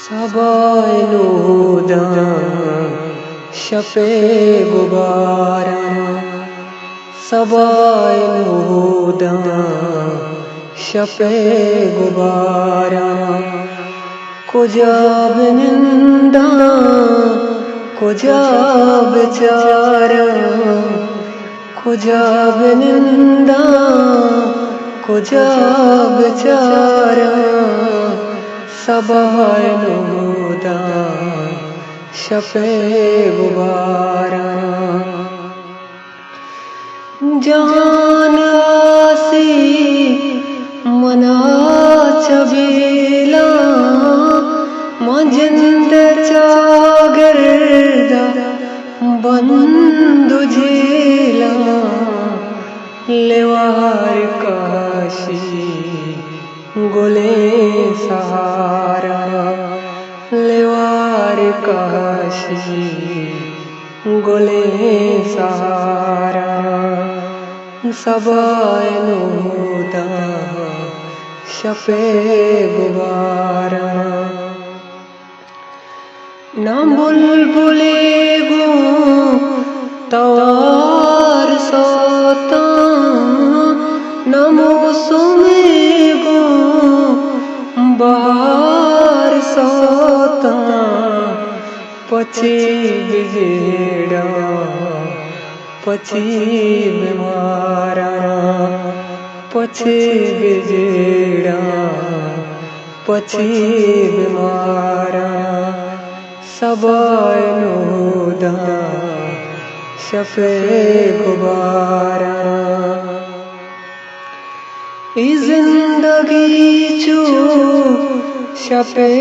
सबायनूदा शफे गुबारा सबायनूदा शफे गुबारा कुजा बिनिंदा कुजा बेचारा कुजा बिनिंदा कुजा बेचारा सबायनूदा शफे गुबारा जान आसी मना चबीला मजिंद चागरदा बंदु झीला लेवार काशी गुले सहारा लेवार काशी गुले सहारा सबायनूदा शफे गुबारा न बुलबुले गो तवार सोता न मौसमे गो बहार सोता पची बिजेड़ा पची बीमारा पची बिजेड़ा पची बीमारा सबायनूदा शफे गुबारा जिंदगी चू शफे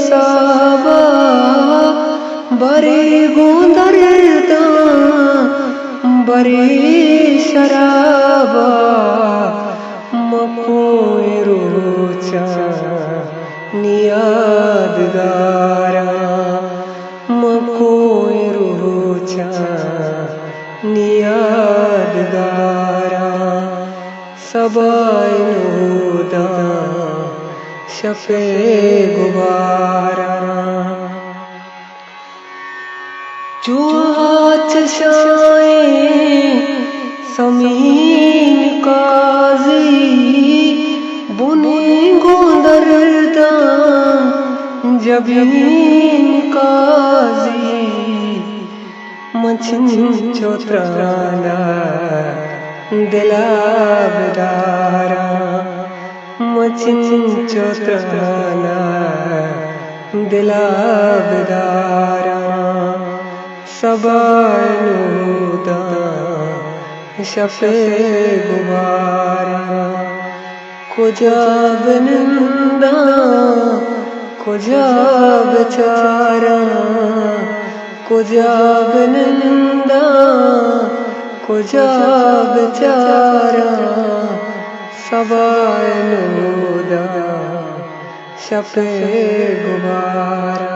साबा बरी गुंदरदा बरी शराबा मकोई रोचा नियादगारा मकोई रोचा नियादगारा सबायनूदा शफे गुबारा चूहा चशाए समीन काजी बुने गोदरदा जबीन काजी मचिन चोत्राना दिलाबदारा मचिन चोत्राना दिलाबदारा सबायनूदा शफे गुबारा कुजा बिनिंदा कुजा बेचारा कुजा बिनिंदा कुजा बेचारा सबायनूदा शफे गुबारा।